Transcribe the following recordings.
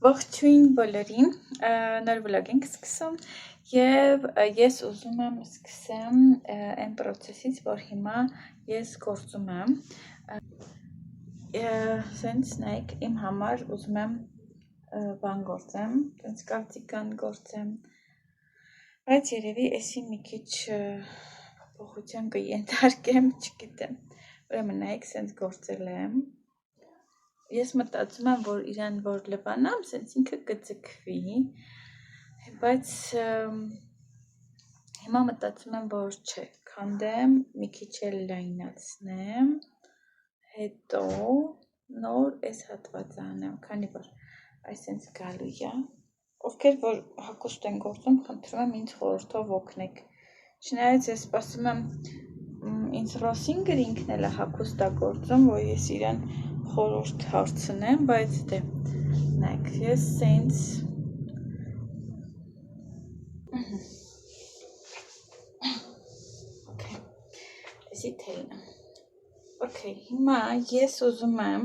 Ողջույն բոլորին, նոր վլոգ ենք սկսում եւ ես ուզում եմ սկսեմ այն process-ից, որ հիմա ես գործում եմ։ Սենց նայեք, իմ համար ուզում եմ բան գործեմ, սենց կարծիկան գործեմ, բայց երևի էսի մի քիչ փոփոխության կենթարկեմ, չգիտեմ։ Ուրեմն նայեք, սենց գործել եմ։ Ես մտածում եմ, որ իրան որ լվանամ, սենց ինքը կձգվի, բայց հիմա մտածում եմ, որ չէ, քանդեմ, մի քիչ էլ լայնացնեմ, հետո նոր այս հատվածը անեմ, քանի որ այս սենց գալու է, ովքեր որ հագուստ են գործում, խնդրում եմ ինձ խորհրդով օգնեք, չնայած ես սպասում եմ ինձ Ռոսինգր ինքն էլ է հագուստ է գործում, որ ես իրան խորհուրդ հարցնեմ, բայց դե նայեք, ես սենց Okay, էսի թելն է։ Okay, հիմա ես ուզում եմ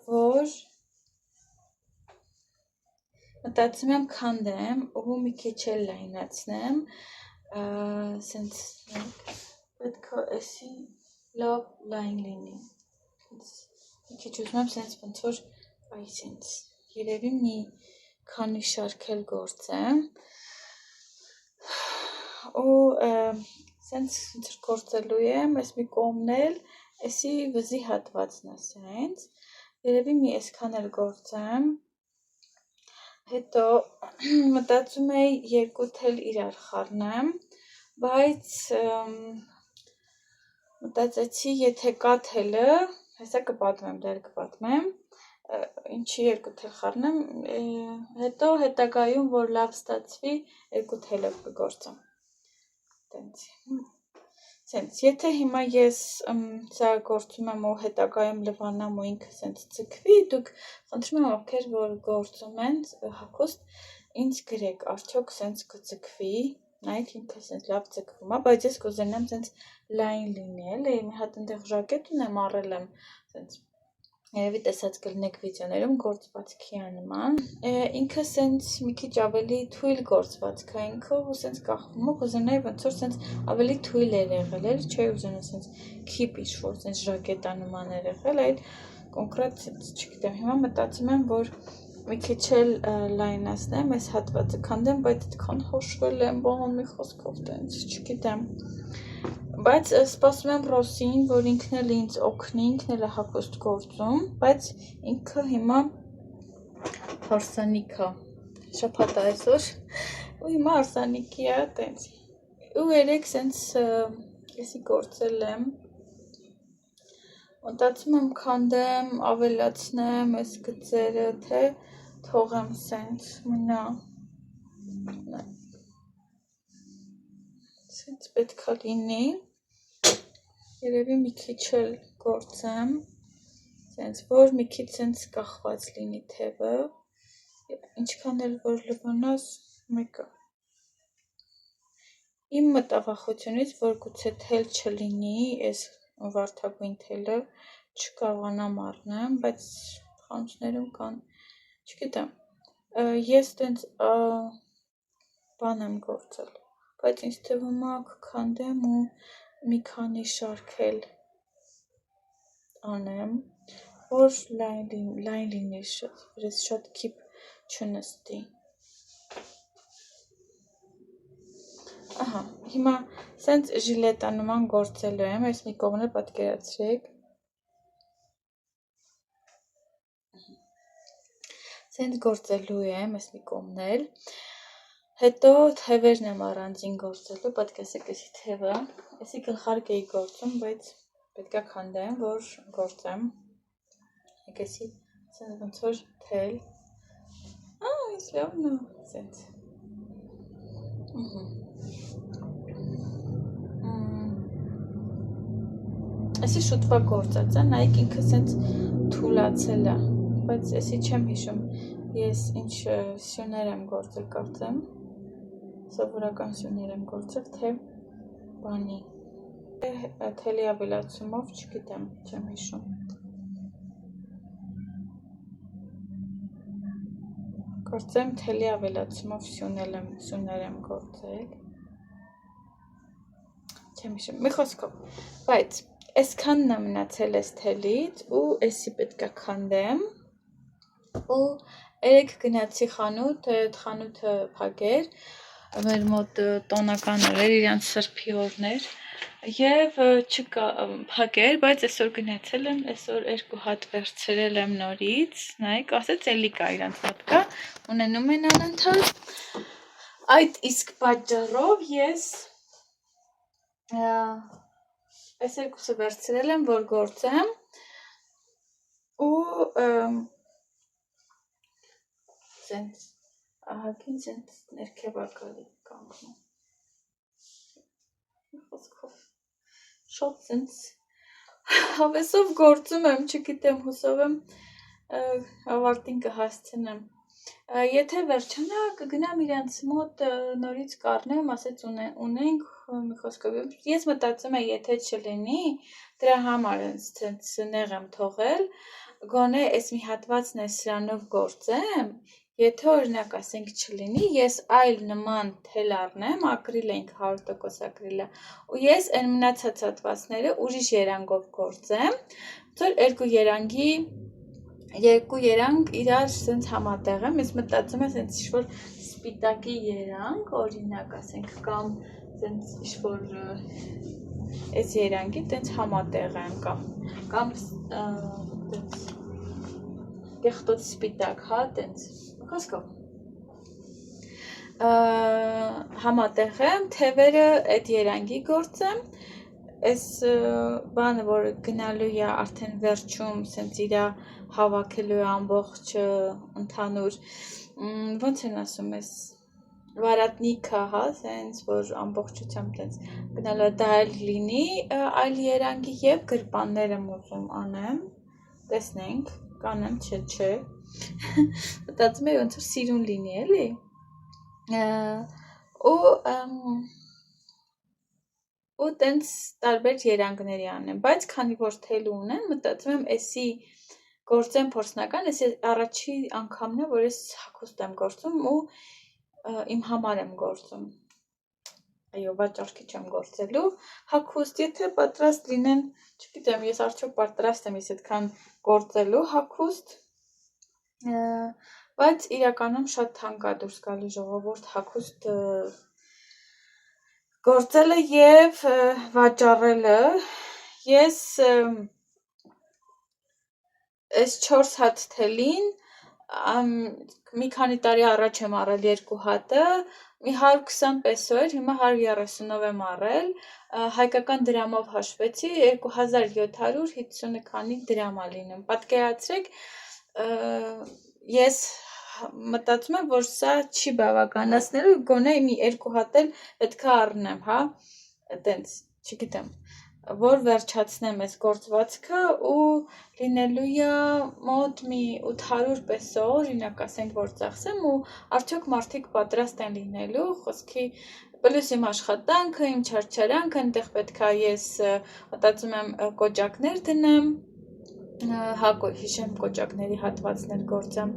որ մտածում եմ քանդեմ ու մի քիչ էլ լայնացնեմ, սենց պետք է էսի լավ լայն լինի, մի քիչ ուզում եմ սենց ոնց որ այ սենց, երևի մի քանի շարք էլ գործեմ ու սենց գործելու եմ, ես մի կողմն էլ, էսի վզի հատվածն է սենց, երևի մի այսքան էլ գործեմ, հետո մտածում էի երկու թել իրար խառնեմ, բայց մտածեցի, եթե կա թելը, հեսա կպատմեմ, դեռ կպատմեմ, ինչի երկու թել խառնեմ, հետո հետագայում, որ լավ ստացվի, երկու թելը կգործեմ, սենց, եթե հիմա ես սա գործում եմ ու հետագայում լվանամ ու ինքը սենց ձգվի, դուք խնդրում եմ ովքեր որ գործում են հագուստ, ինձ գրեք, արդյոք սենց կձգվի, նայեք ինքը սենց լավ ձգվում է, բայց ես կուզենամ սենց լայն լինել, մի հատ ընդեղ ժակետ ունեմ առել եմ, սենց երևի տեսած կլինեք վիդեոներում գործվածքի նման, ինքը սենց մի քիչ ավելի թույլ գործվածք է ինքը ու սենց կախվում է, կուզենայի ոնց որ սենց ավելի թույլ էր եղել, էլ չէի ուզենա սենց քիպ ինչ-որ սենց ժակետա նման էր եղել, այլ կոնկրետ սենց չգիտեմ, հիմա մտածում եմ, որ մի քիչ էլ լայնացնեմ, այս հատվածը քանդեմ, բայց այդքան հոշվել եմ, բան մի խոսքով տենց, չգիտեմ, բայց սպասում եմ Ռոսին, որ ինքն էլ ինձ օգնի, ինքն էլ է հագուստ գործում, բայց ինքը հիմա հարսանիք է, շաբաթ է այսօր, ու հիմա հարսանիքի է տենց, ու երեք սենց էսի գործել եմ, մտածում եմ քանդեմ, ավելացնեմ այս գծերը, թե թողեմ սենց, մնա, սենց պետք է լինի, երևի մի քիչ էլ գործեմ, սենց, որ մի քիչ սենց կախված լինի թևը, ինչքան էլ որ լվանաս մեկը, իմ մտավախությունից, որ գուցե թել չլինի, այս վարդագույն թելը, չկարողանամ առնեմ, բայց խանութներում կան, չգիտեմ, ես տենց բան եմ գործել, բայց ինձ թվում է կքանդեմ ու մի քանի շարք էլ անեմ, որ լայն լինի շատ, վրես շատ քիպ չնստի, ահա, հիմա սենց ժիլետա նման գործելու եմ, այս մի կողմն է պատկերացրեք, սենց գործելու եմ, այս մի կողմն էլ, հետո թևերն եմ առանձին գործելու, պատկասեք էսի թևը, էսի գլխարկ էի գործում, բայց պետքա քանդեմ, որ գործեմ, եկեսի սենց ոնց որ թել, այս լավն է, սենց, էսի շուտվա գործած է, նայեք ինքը սենց թուլացել է, բայց էսի չեմ հիշում, ես ինչ սյուներ եմ գործել կարծեմ, սովորական սյուներ եմ գործել, թե բանի, թելի ավելացումով, չգիտեմ, չեմ հիշում, Գործեմ թելի ավելացումով սյուներ եմ գործել։ Չեմ հիշում, մի խոսքով, բայց այսքանն է մնացել էս թելից ու էսի պետք է քանդեմ ու երեկ գնացի խանութ, այդ խանութը փակեր, մեր մոտ տոնական էր, իրանց սրբի օրներ եւ չկա փակեր, բայց այսօր գնացել եմ, այսօր 2 հատ վերցրել եմ նորից, նայեք, ասեց էլի կա իրանց մոտ կա, ունենում են անընդհատ։ Այդ իսկ պատճառով ես այս երկուսը վերցրել եմ, որ գործեմ ու սենց ահագին սենց ներքևակալի կանգնում։ Խոսքով շատ սենց հավեսով գործում եմ, չգիտեմ, հուսով եմ ավարտին կհասցնեմ։ Եթե վերջանա կգնամ իրանց մոտ նորից կառնեմ, ասեց ունենք մի խոսքով։ Ես մտածում եմ, եթե չլինի, դրա համար սենց նեղ եմ թողել, գոնե այս մի հատվածն է սրանով գործեմ, եթե օրինակ ասենք չլինի, ես այլ նման թել առնեմ, ակրիլ ենք 100% ակրիլը, ու ես այն մնացած հատվածները ուրիշ երանգով գործեմ, որ երկու երանգ իրար սենց համատեղեմ, ես մտածում եմ սենց ինչ-որ սպիտակի երանգ, օրինակ ասենք, կամ սենց ինչ-որ այս երանգի տենց համատեղեմ, կամ տենց կեղտոտ սպիտակ, հա, տենց, խոսքով, համատեղեմ, թևերը այդ երանգի գործեմ, այս բանը, որ գնալու է արդեն վերջում, սենց իրա հավաքելու է ամբողջ ընդհանուր, ոնց են ասում ես, վարատնիքը, հա, սենց, որ ամբողջությամբ տենց գնալու է, դա էլ լինի այլ երանգի և գրպաններ եմ ուզում անեմ, տեսնենք, կանեմ, չէ, մտածում եմ, ոնց որ սիրուն լինի, էլի, ու տենց տարբեր երանգների անեմ, բայց քանի որ թելու ունեմ, մտածում եմ էսի գործեմ փորձնական, էսի առաջի անգամն է, որ ես հագուստ եմ գործում ու իմ համար եմ գործում, այո, վաճառքի չեմ գործելու, հագուստ, եթե պատրաստ լինեն, չգիտեմ, ես արդյոք պատրաստ եմ ես այդքան գործելու հագուստ, բայց իրականում շատ թանկ է դուրս գալու ժողովուրդ հագուստ գործելը և վաճառելը, ես այս 4 հատ թելին մի քանի տարի առաջ եմ առել 2 հատը, մի 120 պեսո էր, հիմա 130-ով եմ առել, հայկական դրամով հաշվեցի, 2750 քանի դրամ է լինում, պատկերացրեք, ես մտածում եմ, որ սա չի բավականացնելու, գոնե մի 2 հատ էլ պետք է առնեմ, հա, տենց, չգիտեմ, որ վերջացնեմ այս գործվածքը ու լինելու է մոտ մի 800 պեսո, օրինակ ասենք, որ ծախսեմ ու արդյոք մարդիկ պատրաստ են լինելու, խոսքի պլյուս իմ աշխատանքը, իմ չարչարանքը, այնտեղ պետք է ես մտածում եմ կոճակներ դնեմ, հա, հիշեմ կոճակների հատվածներ գործեմ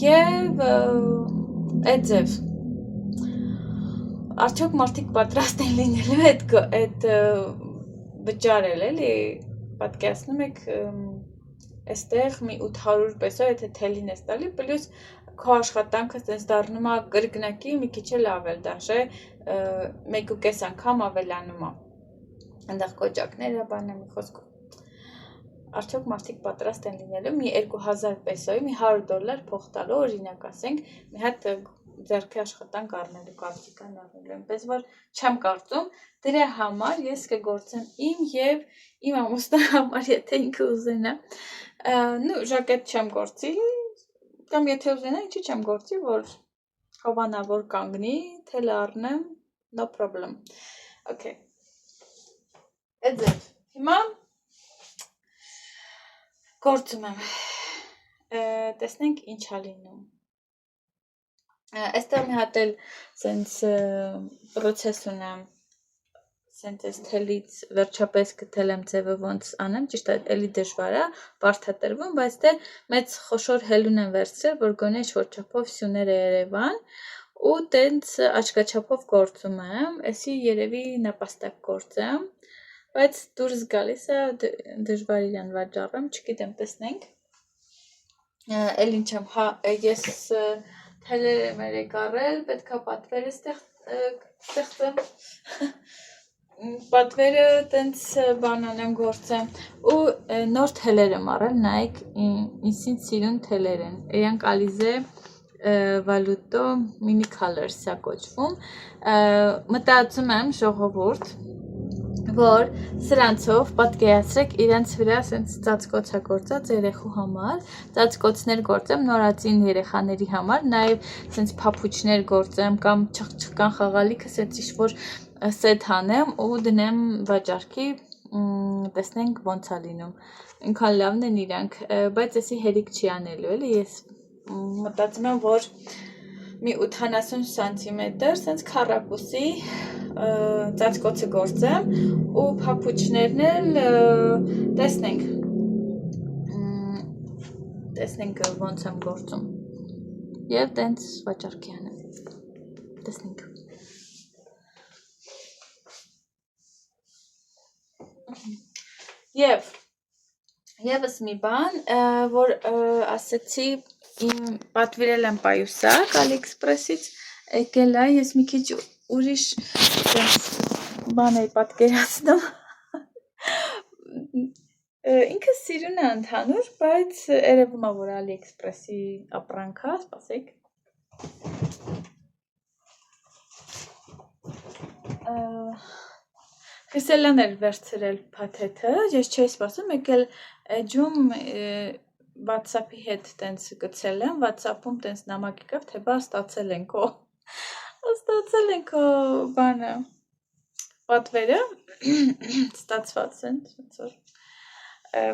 և այդ ձև արդյոք մարդիկ պատրաստ են լինելու այդ վճարել, էլի, պատկերացնում եք այստեղ մի 800 պեսո, եթե թելին ես տալի, պլյուս քո աշխատանքը տենց դառնում է կրկնակի մի քիչ էլ ավել դաշե, 1.5 անգամ ավելանում է, այնտեղ կոճակները, բանը մի խոսքով, արդյոք մարդիկ պատրաստ են լինելու մի 2000 պեսոյի, մի $100 փող տալու, օրինակ ասենք, մի հատ ձեռքի աշխատանք առնելու, կարծիքան առնելու, այնպես որ չեմ կարծում, դրա համար ես կգործեմ իմ և իմ ամուսնա համար, եթե ինքը ուզենա, ժակետ չեմ գործի, կամ եթե ուզենա, ինչի չեմ գործի, որ հովանավոր կանգնի, թելը առնեմ, no problem, okay, այդ ձև, հիմա գործում եմ, տեսնենք ինչ է լինում, այստեղ մի հատ էլ սենց պրոցես ունեմ, սենց էս թելից վերջապես գտել եմ ձևը ոնց անեմ, ճիշտ է, էլի դժվար է, բարդ է տրվում, բայց դե մեծ խոշոր հելուն եմ վերցրել, որ գոնե ինչ-որ չափով սյուները երևան, ու տենց աչքաչափով գործում եմ, էսի երևի նապաստակ գործեմ, բայց դուրս գալիս է դժվար իրան վաճառեմ, չգիտեմ, տեսնենք, էլ ինչ եմ, հա, ես թելեր եմ երեք առել, պետքա պատվերը ստեղծեմ, պատվերը տենց բանան եմ գործեմ, ու նոր թելեր եմ առել, նայեք, ինձին սիրուն թելեր են, իրանք Alizé Valuto Mini Colors է կոչվում, մտածում եմ ժողովուրդ, որ սրանցով պատկերացրեք իրենց վրա սենց ծածկոց է գործած երեխու համար, ծածկոցներ գործեմ նորածին երեխաների համար, նաև սենց փափուչներ գործեմ կամ չխչխկան խաղալիքը սենց ինչ-որ սեթ անեմ ու դնեմ վաճառքի, տեսնենք ոնց է լինում, ինքան լավն են իրանք, բայց էսի հերիք չի անելու էլի, ես մտածում եմ, որ մի 80 սանտիմետր սենց քառակուսի ծածկոցը գործեմ ու փափուչներն էլ տեսնենք ոնց եմ գործում և տենց վաճառքի անեմ, տեսնենք Եվս մի բան, որ ասեցի պատվիրել եմ պայուսակ AliExpress-ից, եկել է, ես մի քիչ ուրիշ բան էի պատկերացնում, ինքը սիրուն է ընդհանուր, բայց երևում է, որ AliExpress-ի ապրանք է, սպասեք, Խիսելան էր վերցրել փաթեթը, ես չէի սպասում, եկել էջում WhatsApp-ի հետ տենց գցել եմ, WhatsApp-ում տենց նամակ եկավ, թե բա ստացել են քո բանը, պատվերը, ստացված են, ոնց որ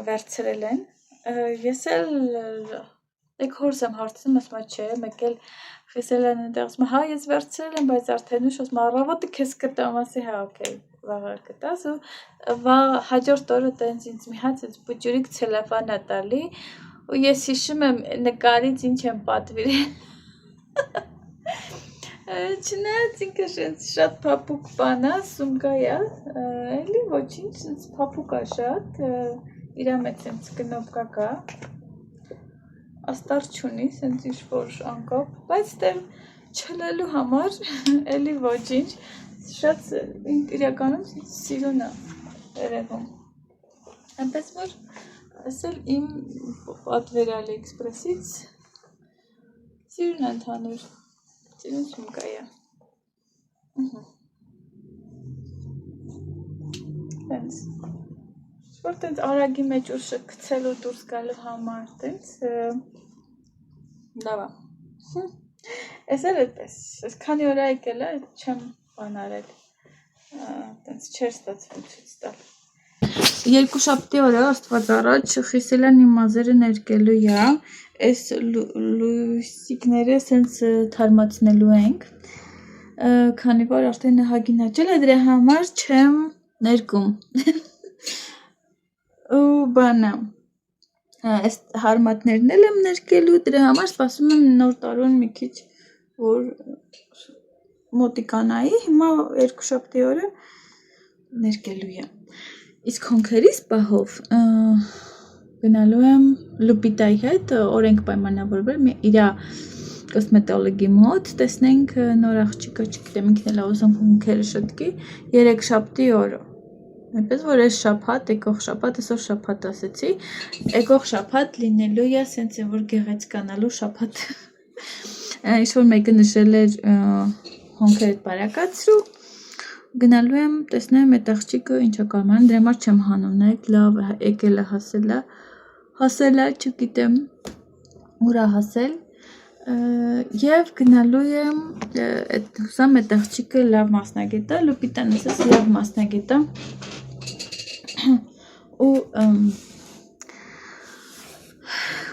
վերցրել են, ես էլ եկ հորս եմ հարցնում, ասում է չէ, մեկ էլ Խիսելան ընդեղ ասում է, հա ես վերցրել եմ, բայց արդեն ուշ ասում առավոտը քեզ կտամ, ասի հա օքեյ, վաղը կտաս ու հաջորդ օրը տենց ինձ մի հատ բուջուրիկ ցելոֆան է տալի ու ես հիշում եմ նկարից ինչ եմ պատվիրել չնայած ինքը շատ փափուկ բան է, սումկա է, էլի ոչինչ, փափուկ է շատ, իրա մեջ սենց կնոպկա կա, աստար չունի, սենց ինչ-որ անկապ, բայց դեռ չլելու համար, էլի ոչինչ, շատ իրականում սիրուն է երևում, այնպես որ ասել իմ պատվեր AliExpress-ից սիրուն է ընդհանուր, սիրուն սումկա է, տենց, որ տենց արագի մեջ ուշը կցելու դուրս գալու համար, տենց, լավ է, ես էլ էդպես, ես քանի օրա եկել է, չեմ բան արել, տենց չեր ստացվում ցույց տալ, երկուշաբթի օրը աստված առաջ Խիսելան իմ մազերը ներկելու է, այս լույսիկները սենց թարմացնելու ենք, քանի որ արդեն նահագին աճել է, դրա համար չեմ ներկում, ու բանը, այս հարմատներն էլ եմ ներկելու, դրա համար սպասում եմ նոր տարուն մի քիչ, որ մոտիկանայի, հիմա երկուշաբթի օրը ներկելու է, իսկ հոնքերիս պահով գնալու եմ Լուպիտայի հետ, օրենք պայմանավորվել, իրա կոսմետոլոգի մոտ, տեսնենք նոր աղջիկը, չգիտեմ ինքն էլ ուզում հոնքերը շտկի, երեքշաբթի օրը, այնպես որ այս շաբաթ, եկող շաբաթ, այսօր շաբաթ ասեցի, եկող շաբաթ լինելու է, սենց է որ գեղեցկանալու շաբաթ, ինչ-որ մեկը նշել էր հոնքերդ բարակացրու, գնալու եմ, տեսնեմ այդ աղջիկը ինչա կամարան, դրա համար չեմ հանում, նայեք լավ եկել է հասել է, չգիտեմ, ուրա հասել, և գնալու եմ, հուսամ այդ աղջիկը լավ մասնագետ է, Լուպիտան ասես լավ մասնագետ է,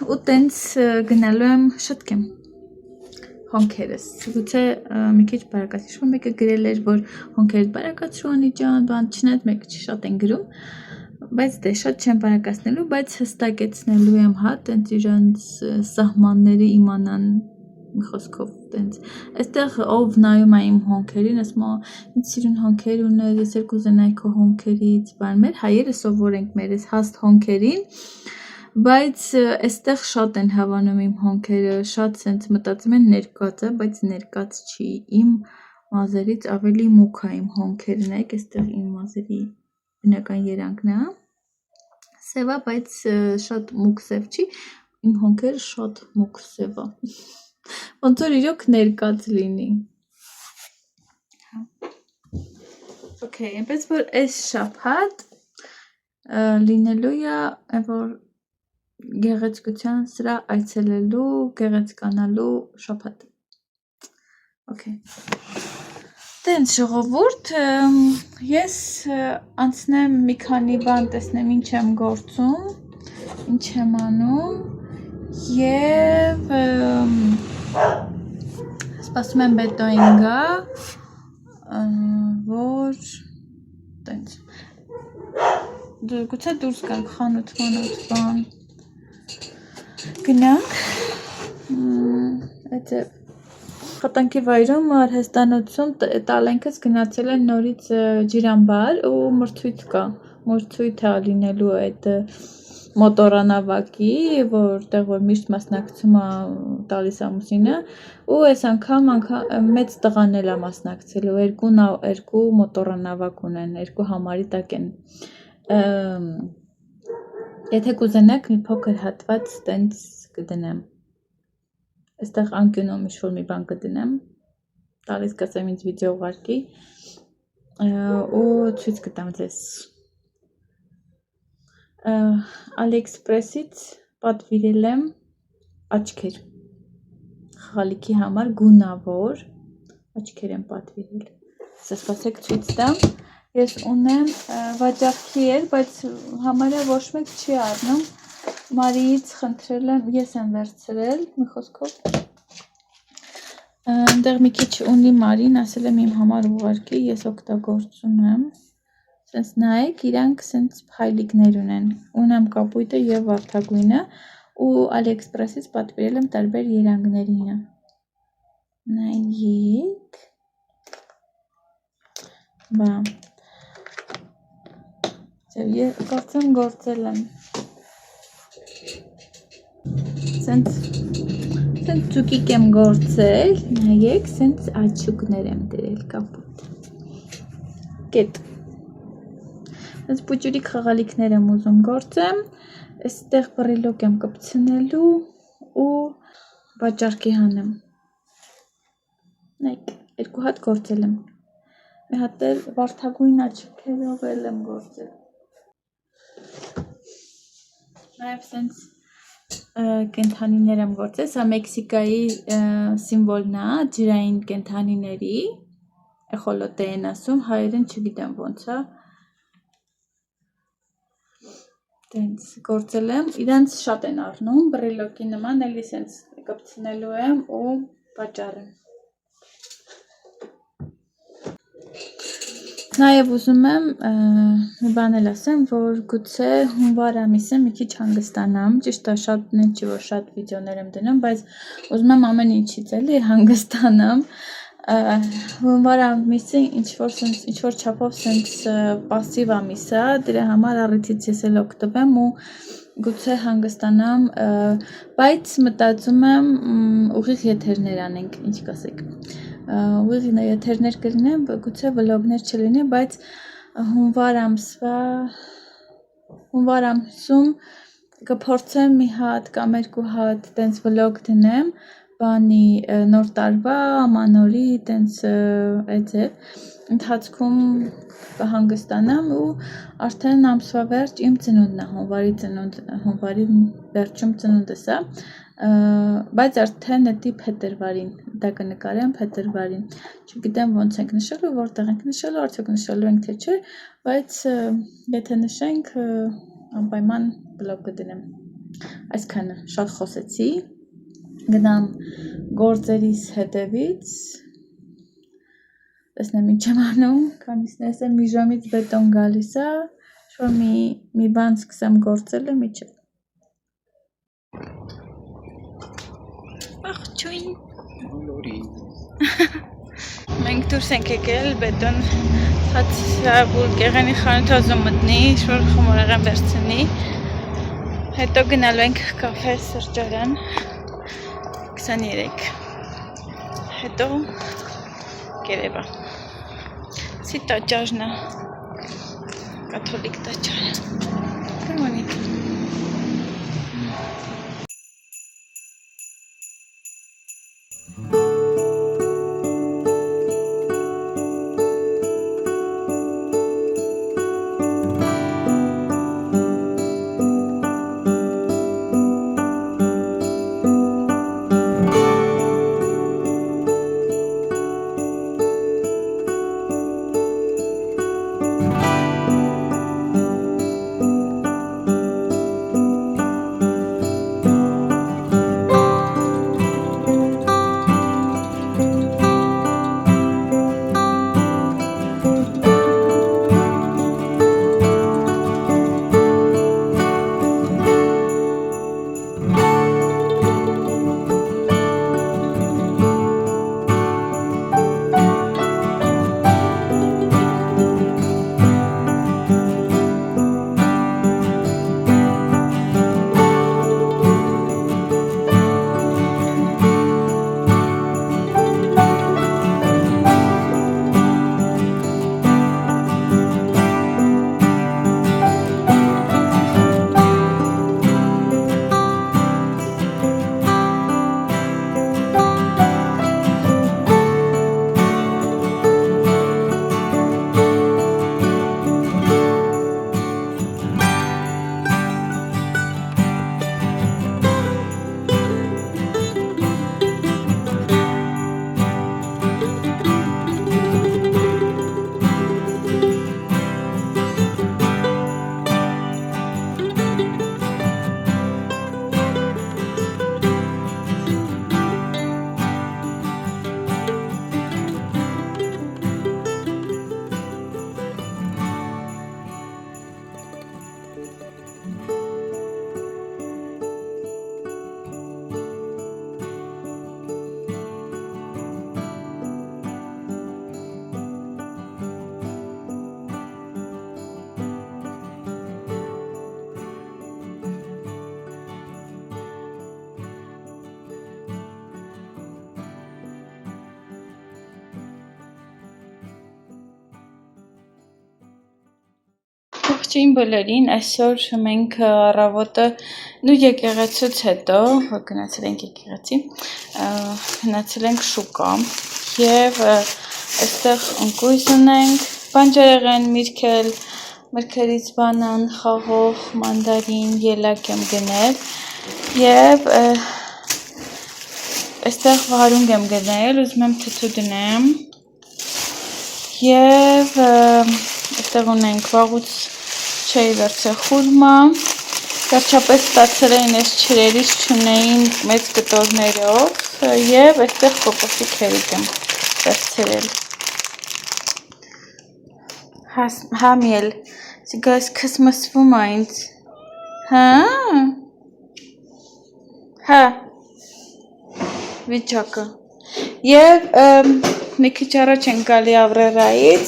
ու տենց գնալու եմ շտկեմ, հոնքերս, գուցե մի քիչ բարակացրու, մեկը գրել էր, որ հոնքերդ բարակացրու անի ջան, բան չնայած մեկը չի շատ են գրում, բայց դե շատ չեմ բարակացնելու, բայց հստակեցնելու եմ, հա, տենց իրանց սահմանները իմանան մի խոսքով տենց, այստեղ ով նայում է իմ հոնքերին, ասում է, ինձ սիրուն հոնքեր ունես, ես էլ կուզենայի քո հոնքերից, բան, մեր հայերը սովոր ենք մեր այս հաստ հոնքերին, բայց այստեղ շատ են հավանում իմ հոնքերը, շատ սենց մտածում են ներկած է, բայց ներկած չի, իմ մազերից ավելի մուք է իմ հոնքերը, նայեք այստեղ իմ մազերի բնական երանգն է, սև է, բայց շատ մուք սև չի, իմ հոնքերը շատ մուք սև է, ոնց որ իրոք ներկած լինի, Okay, այնպես որ այս շաբաթ լինելու է, որ գեղեցկության սրա այցելելու, գեղեցկանալու շաբաթ։ Okay։ Տենց ժողովուրդ, ես անցնեմ մի քանի բան տեսնեմ ինչ եմ գործում, ինչ եմ անում եւ սպասում եմ բետոին գա, որ տենց գուցե դուրս գանք խանութ բան գնանք Խտանքի վայրում արհեստանոցում տալենքս գնացել են նորից ջրամբար ու մրցույթ կա, մրցույթ է լինելու այդ մոտորանավակի, որտեղ որ միշտ մասնակցում է տալիս ամուսինը ու այս անգամ մեծ տղան էլ է մասնակցելու, երկու մոտորանավակ ունեն, երկու համարի տակ են, եթե կուզենաք մի փոքր հատված տենց կդնեմ, այստեղ անկյունում ինչ-որ մի բան կդնեմ, տալիս կասեմ ինձ վիդեո ուղարկի ու ցույց կտամ ձեզ AliExpress-ից պատվիրել եմ աչքեր, խաղալիքի համար գունավոր աչքեր եմ պատվիրել, սպասեք ցույց տամ, ես ունեմ վաճառքի էր, բայց համարյա ոչ մեկ չի առնում, Մարիից խնդրել եմ, ես եմ վերցրել, մի խոսքով, այնտեղ մի քիչ ունի Մարին, ասել եմ իմ համար ուղարկի, ես օգտագործում եմ, սենց նայեք, իրանք սենց փայլիկներ ունեմ կապույտը և վարդագույնը ու AliExpress-ից պատվիրել եմ տարբեր երանգներինը, նայեք, բամ, ես կարծեմ գործել եմ, սենց ձուկիկ եմ գործել, նայեք, սենց աչուկներ եմ դրել կապույտ, կետ, այս պուճուրիկ խաղալիքներ եմ ուզում գործեմ, այստեղ բռիլոկ եմ կպցնելու ու վաճառքի հանեմ, նայք, երկու հատ գործել եմ, մի հատ էլ վարդագույն աչքերով էլ եմ գործել, նաև սենց կենթանիներ եմ գործել, սա Մեքսիկայի սիմվոլն է, ջրային կենթանիների, էխոլոտե են ասում, հայերեն չգիտեմ ոնց է, տենց գործել եմ, իրանց շատ են առնում, բռիլոկի նման, էլի սենց կպցնելու եմ ու վաճառեմ, նաև ուզում եմ մի բան էլ ասեմ, որ գուցե հունվար ամիսը մի քիչ հանգստանամ, ճիշտ է շատ չի, որ շատ վիդեոներ եմ դնում, բայց ուզում եմ ամեն ինչից էլի հանգստանամ, հունվար ամիսը ինչ-որ չափով սենց պասիվ ամիս է, դրա համար առիթից ես էլ օգտվեմ ու գուցե հանգստանամ, բայց մտածում եմ ուղիղ եթերներ անենք, ինչ կասեք, ուղիղ եթերներ կլինեն, գուցե վլոգներ չլինի, բայց հունվար ամսում կփորձեմ մի հատ կամ երկու հատ տենց վլոգ դնեմ, բանի նոր տարվա, ամանորի, տենց այցև, ընթացքում կհանգստանամ ու արդեն ամսվա վերջ իմ ծնունդն է, հունվարի վերջում ծնունդս է, բայց արդեն էտի փետրվարին, դա կնկարեմ փետրվարին, չգիտեմ ոնց ենք նշելու, որտեղ ենք նշելու, արդյոք նշելու ենք թե չէ, բայց եթե նշենք, անպայման վլոգ կդնեմ, այսքանը, շատ խոսեցի, գնամ գործերիս հետևից, տեսնեմ ինչ եմ անում, քանիսն եմ մի ժամից բետոն գալիս է, որ մի բան սկսեմ գործելը միջև։ Աղջույն։ Մենք դուրս ենք եկել բետոն բուլկեղենի խանութ ուզում մտնի, որ խմորեղեն վերցնի, հետո գնալու ենք կաֆե սրճարան 23, հետո կերևա, սի տաճարն է, կաթոլիկ տաճարը, կրմոնիկ։ Ողջույն բոլորին, այսօր մենք առավոտը եկեղեցուց հետո, գնացել ենք եկեղեցի, գնացել ենք շուկա և այստեղ ընկույզ ունենք, բանջարեղեն, միրգել, մրգերից բանան, խաղող, մանդարին, ելակ եմ գնել և այստեղ վարունգ եմ գնել, ուզում եմ թթու դնեմ և այստեղ ունենք վաղուց չէի վերցել խուրմա, վերջապես ստացել էին այս չրերից չունեին մեծ կտորներով և այստեղ կոկոսի քերիկ եմ վերցրել։ Համիել, սիգայս քսմսվում է ինձ, հա, վիճակը և մի քիչ առաջ ենք գալի Ավրերայից,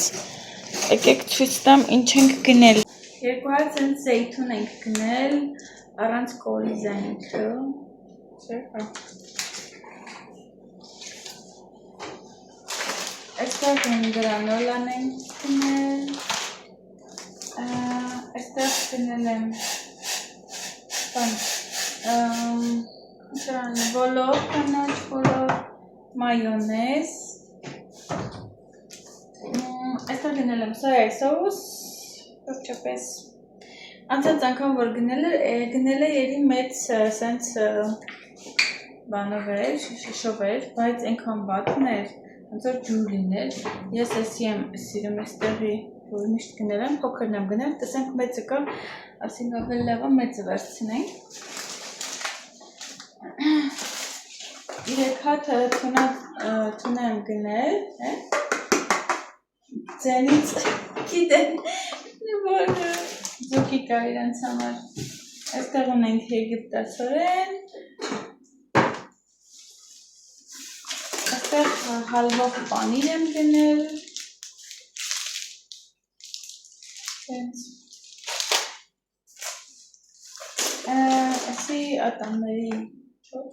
եկեք ցույց տամ ինչ ենք գնել։ 200 ցենտ զեյթուն ենք գնել, առանց կորիզանքը, այստեղ գրանոլան ենք գնել, այստեղ գնել եմ բոլոր կանաչ, բոլոր մայոնեզ, այստեղ գնել եմ սոյայի սոուս, վերջապես անցած անգամ որ գնել է երի մեծ սենց բանով էր, շիշով էր, բայց այնքան վատն էր, ոնց որ ջուր լիներ, ես էսի եմ սիրում այստեղի, որ միշտ գնել եմ, փոքրն եմ գնել, տեսանք մեծը կա, ասին ավելի լավ է մեծը վերցնենք։ 3 հատ թունա եմ գնել, ձենից գիտեն, որ ձուկի կա իրենց համար, այստեղ ունենք եգիպտացորեն, այստեղ հալվող պանիր եմ գնել, այսի ատամների չոտ,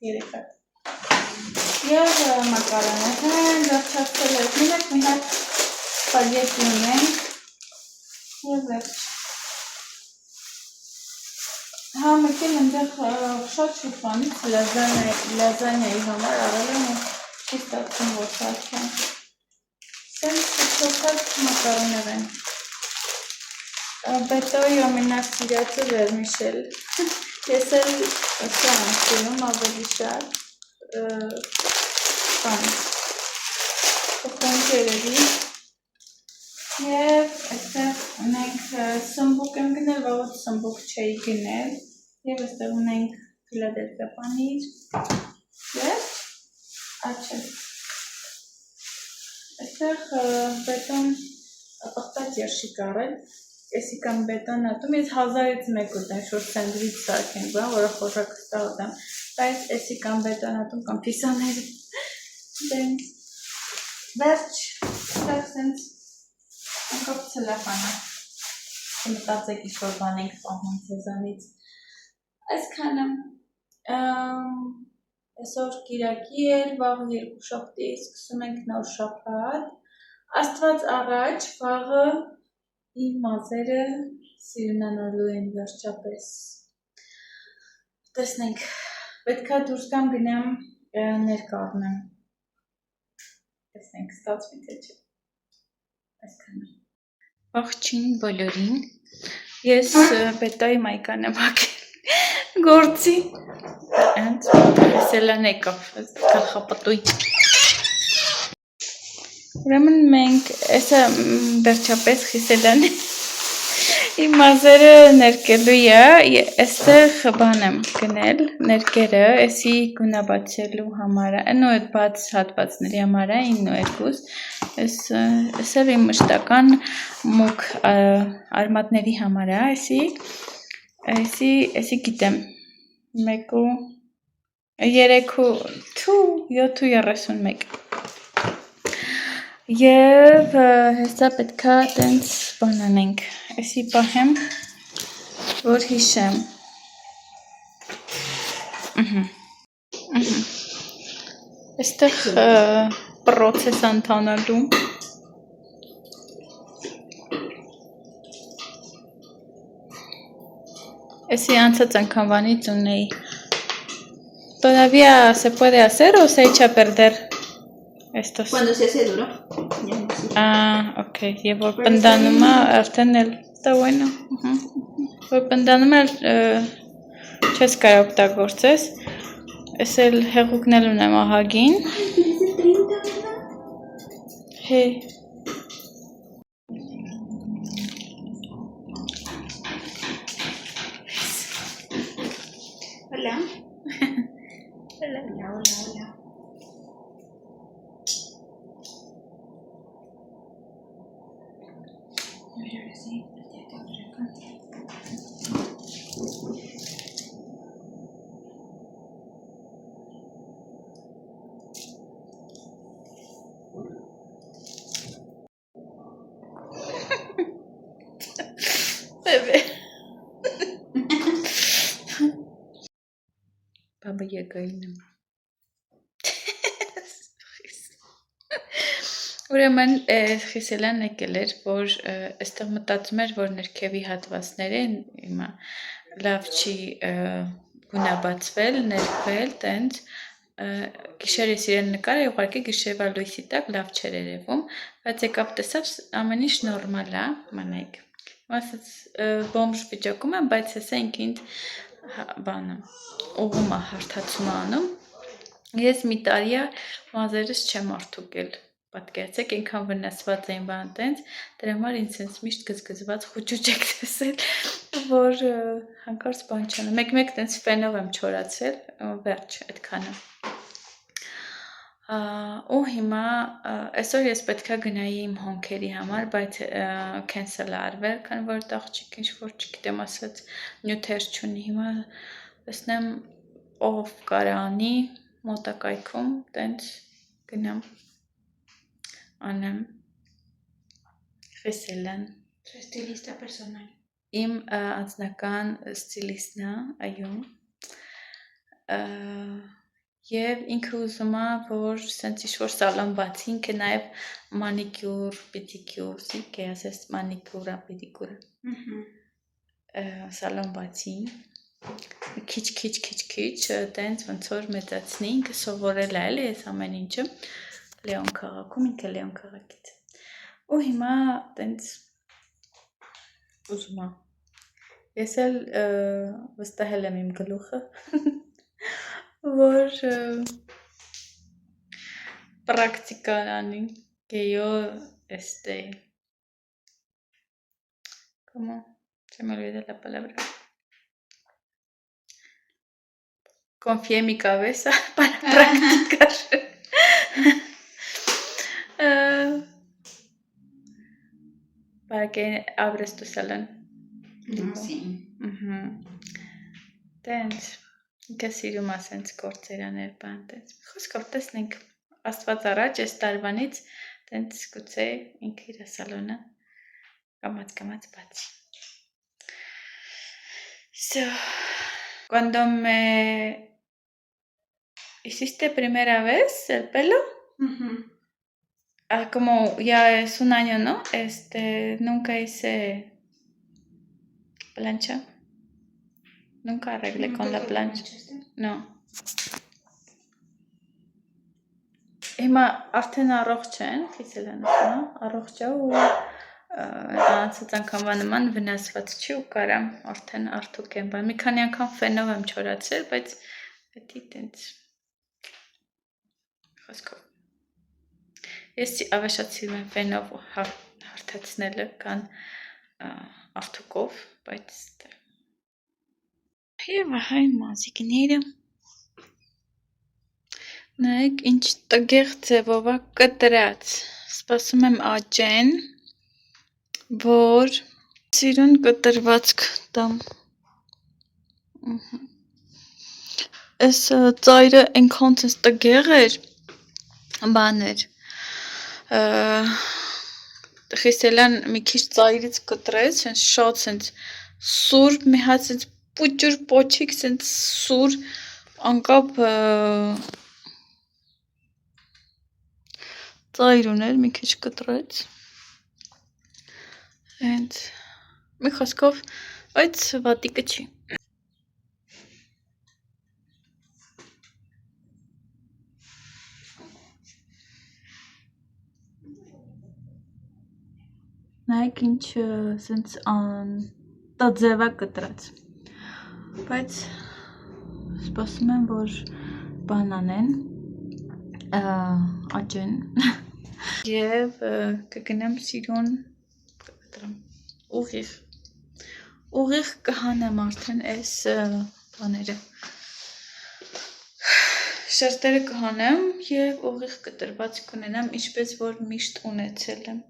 3 հատ, և մակարոնը հեն վերջացել է, մինակ մի հատ սպագետի ունենք, և վերջ, հա մեկել ընդեղ շատ շուտվանից լազանյայի համար արել եմ ու չի ստացում որ սարքեմ, սենց շոքած մակարոներ են, բետոյի ամենասիրածը վերմիշել, ես էլ սա եմ սիրում ավելի շատ, խոքոնք երևի, և այստեղ ունենք սմբուկ եմ գնել, վաղոց սմբուկ չէի գնել, և այստեղ ունենք Ֆիլադելֆիա պանիր, և աչը, այստեղ բետոն պղտած երշիկ առել, եսի կամ բետոն ատում, ես 1000-ից մեկ ուտեմ, շուր սենդվիչ սարքենք, որը խորակ հստա ուտեմ, բայց եսի կամ բետոն ատում, կամ պիսաներ, վերջ, այստեղ սենց, անկապ ցելոֆանը, մտածեք ինչ-որ բան ենք պահում ձեզանից, այսքանը, այսօր կիրակի էր, վաղ 2 շաբթի, սկսում ենք նոր շաբաթ, Աստված առաջ, վաղը իմ մազերը սիրունանալու են վերջապես, տեսնենք, պետքա դուրս կամ գնամ ներկա առնեմ, տեսնենք, ստացվի թե չէ, այսքանը, ողջույն բոլորին, ես բետայի մայկան եմ հագել գործի, սելան եկավ, գլխապտույտ, ուրեմն մենք, էսը վերջապես խիսելան իմ մազերը ներկելու է, էստեղ բան եմ գնել, ներկերը, էսի գունաբացելու համար է, նո էդ բաց հատվածների համար է, 9-2, էսև իմ մշտական մուկ արմատների համար է, էսի գիտեմ, 7:31 և հեսա պետքա տենց բան անենք, էսի պահեմ, որ հիշեմ, էստեղ պրոցես անթանալու, էսի անցած անգամվանից ունեի, todavía se puede hacer o se echa a perder estos? Cuando se hace duro. Ok, եւ որ պնդանումը արդեն էլ դա bueno, որ պնդանումը չես կարող օգտագործես, ես էլ հեղուկն էլ ունեմ ահագին, հե Hola. Hola. Hola. Ahora sí, ya está por acá. Bebe. Baba Yaga'yım. Ուրեմն խիսելան եկել էր, որ այստեղ մտածում էր, որ ներքևի հատվածները հիմա լավ չի գունաբացվել, ներքվել, տենց գիշերը իրեն նկարը ուղղակի գիշերվա լույսի տակ լավ չէր երևում, բայց եկավ տեսավ ամեն ինչ նորմալ է, մանեք։ Ասած բոմժ վիճակում եմ, բայց հեսա ինքին բանը ուղում է հարթացում անում։ Ես մի տարի մազերս չեմ արդուկել։ Պատկերացեք, այնքան վնասված էին բան տենց, դրա համար ինձ sense միշտ գզգզված խուճուճ եք տեսել, որ հանկարծ բան չանեմ։ Մեկ-մեկ տենց ֆենով եմ չորացել, վերջ, այդքանը։ Ու հիմա այսօր ես պետքա գնայի իմ հոնքերի համար, բայց cancel արվել, քան որ աղջիկ ինչ որ չգիտեմ ասած նյութեր չունի։ Հիմա տեսնեմ ով կարա անի մոտակայքում, տենց գնամ անեմ Խիսելան Stylista personal. իմ անձնական ստիլիստն է, այո։ Եվ ինքը ուզում է, որ սենց ինչ-որ սալոն բացի, ինքը նաև մանիկյուր, պեդիկյուր, սիք է ասես մանիկյուրա, պեդիկյուրա, սալոն բացի, քիչ, տենց ոնց որ մեծացնի, ինքը սովորել է էլի այս ամեն ինչը, Լեոն քաղաքում, ինքը Լեոն քաղաքից է։ Ու հիմա տենց ուզում է։ Ես էլ վստահել եմ իմ գլուխը, որ practicarán que yo ¿cómo? Se me olvida la palabra. Confié en mi cabeza para practicar. Para que abres tu salón. Sí. Tens. Ինքը սիրում է սենց գործերաներ բան տենց։ Խոսքով տեսնենք Աստված առաջ այս տարվանից տենց գուցե ինքը իր սալոնը կամաց բացի։ So, cuando me hiciste primera vez el pelo, como ya es un año, ¿no? Nunca hice plancha. Nunca arreglé con la plancha. No. Հիմա արդեն առողջ են, Խիսելանը, առողջ է ու անցած անգամվա նման վնասված չի ու կարամ արդեն արդյոք եմ բան։ Մի քանի անգամ ֆենով եմ չորացել, բայց պետք է տենց խոսքով։ Ես ավելի սիրում եմ ֆենով հարթացնելը, քան արդյոքով, բայց Եվ ահա իմ մազիկները նայեք ինչ տգեղ ձևով է կտրած, սպասում եմ աճեն, որ սիրուն կտրվածք տամ, այս ծայրը ենքան ծես տգեղ էր, բան էր, Խիսելան մի քիչ ծայրից կտրեց, շատ սենց սուր, մի հատ սենց պուճուր պոչիկ, սենց սուր, անկապ ծայր ուներ, մի քիչ կտրեց, հենց, մի խոսքով, այդ վատիկը չի։ Նայեք ինչ սենց տաձևա կտրած, բայց սպասում եմ, որ բան անեն, աճեն և կգնեմ սիրուն ուղիղ կհանեմ արդեն այս բաները, շերտերը կհանեմ և ուղիղ կտրված կունենամ, ինչպես որ միշտ ունեցել եմ,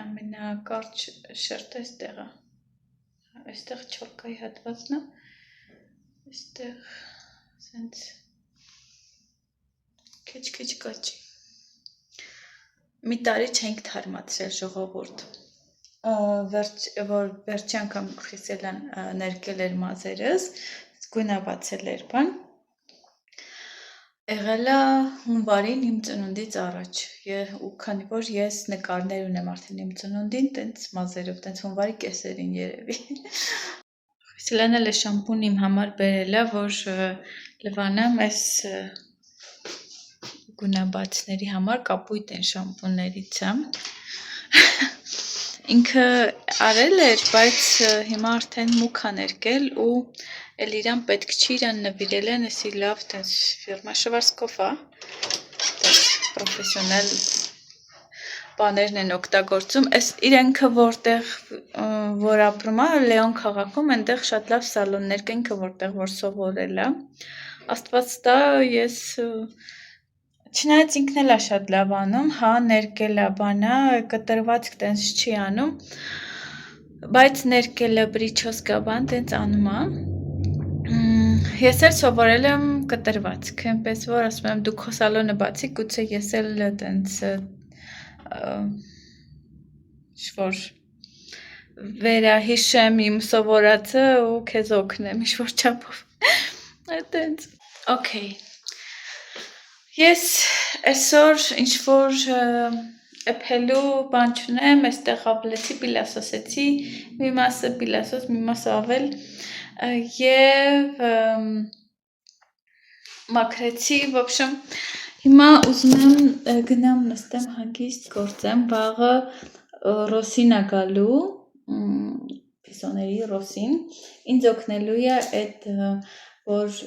ամենակարճ շերտը այստեղ է, այստեղ չորկայի հատվածն է, այստեղ սենց քիչ կաճի, մի տարի չենք թարմացրել ժողովուրդ, որ վերջի անգամ Խիսելան ներկել էր մազերս, գույնաբացել էր բան, եղել է հունվարին իմ ծնունդից առաջ, ու քանի որ ես նկարներ ունեմ արդեն իմ ծնունդին, տենց մազերով, տենց հունվարի կեսերին երևի։ Խիսելան էլ է շամպուն իմ համար բերել է, որ լվանամ այս գունաբացների համար կապույտ են շամպուններից է։ Ինքը արել էր, բայց հիմա արդեն մուք է ներկել ու էլ իրան պետք չի, իրան նվիրել են, էսի լավ տենց ֆիրմա Շվարսկոֆ է, տենց պրոֆեսիոնալ բաներն են օգտագործում, այս իրենքը որտեղ որ ապրում է, Լեոն քաղաքում, այնտեղ շատ լավ սալոններ կա, ինքը որտեղ որ սովորել է, Աստված տա, ես Չնայած ինքն էլ է շատ լավ անում, հա, ներկելը բանա, կտրվածք տենց չի անում, բայց ներկելը բրիչոսկա բան տենց անում է։ Ես էլ սովորել եմ կտրվածք, այնպես որ ասում եմ դուք քո սալոնը բացի, գուցե ես էլ տենց ինչ-որ վերահիշեմ իմ սովորածը ու քեզ օգնեմ ինչ-որ չափով։ Այդտենց։ Okay։ Ես այսօր ինչ-որ էփելու բան չունեմ, այստեղ ավլեցի, պիլասոսեցի, մի մասը պիլասոս, մի մասը ավել եւ մաքրեցի, в общем, հիմա ուզում եմ գնամ նստեմ հանգիստ գործեմ, վաղը ռոսին է գալու, պիսոների ռոսին, ինձ օգնելու է այդ որ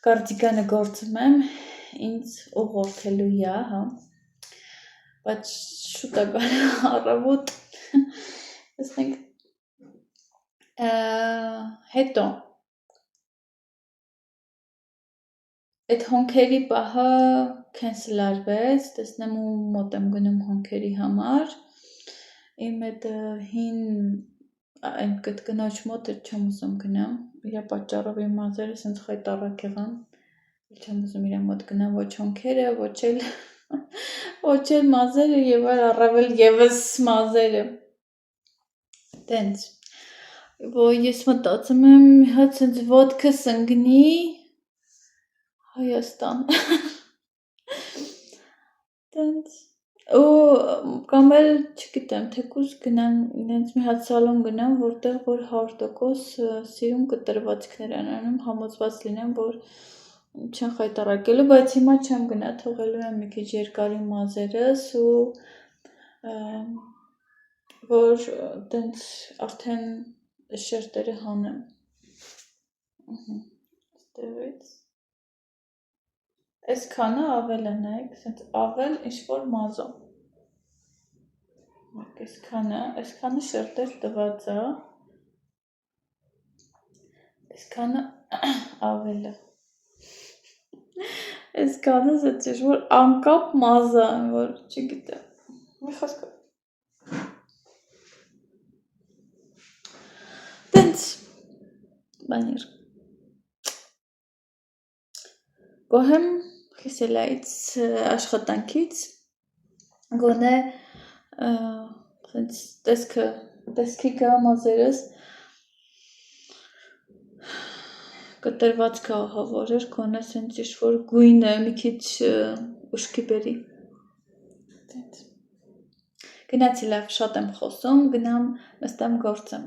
կարդիգանը գործում եմ, ինձ ուղղորդելու է, հա, բայց շուտ է գալու առավոտ, տեսնենք, հետո, այդ հոնքերի պահը cancel արվեց, տեսնեմ ու մոտ եմ գնում հոնքերի համար, իմ այդ հին այն կնոջ մոտ չեմ ուզում գնամ, իրա պատճառով իմ մազերը սենց խայտառակ եղան, չեմ ուզում իրա մոտ գնամ, ոչ հոնքերը, ոչ էլ մազերը եւ առավել եւս մազերը, տենց, որ ես մտածում եմ հատ սենց ոտքս ընգնի, Հայաստան, տենց, ու կամ էլ չգիտեմ, թեկուզ գնամ, ինձ մի հատ սալոն գնամ, որտեղ որ 100% սիրուն կտրվածքներ են անում, համոզված լինեմ, որ չեն խայտառակելու, բայց հիմա չեմ գնա, թողելու եմ մի քիչ երկարի մազերս ու որ տենց արդեն շերտերը հանեմ, ստեղից, այսքանը ավել է նայեք, սենց ավել ինչ-որ մազում, այսքանը շերտեր տված է, այսքանը ավել է, այսքանը սենց ինչ-որ անկապ մազ է, որ չգիտեմ, մի խոսքը, տենց, բանիր, գոհեմ խիսելայից աշխատանքից, գոնե տեսքի գա մազերս, կտրվածքը ահավոր էր, գոնե սենց ինչ-որ գույնը մի քիչ ուշքի բերի, գնացի լավ, շատ եմ խոսում, գնամ նստեմ գործեմ։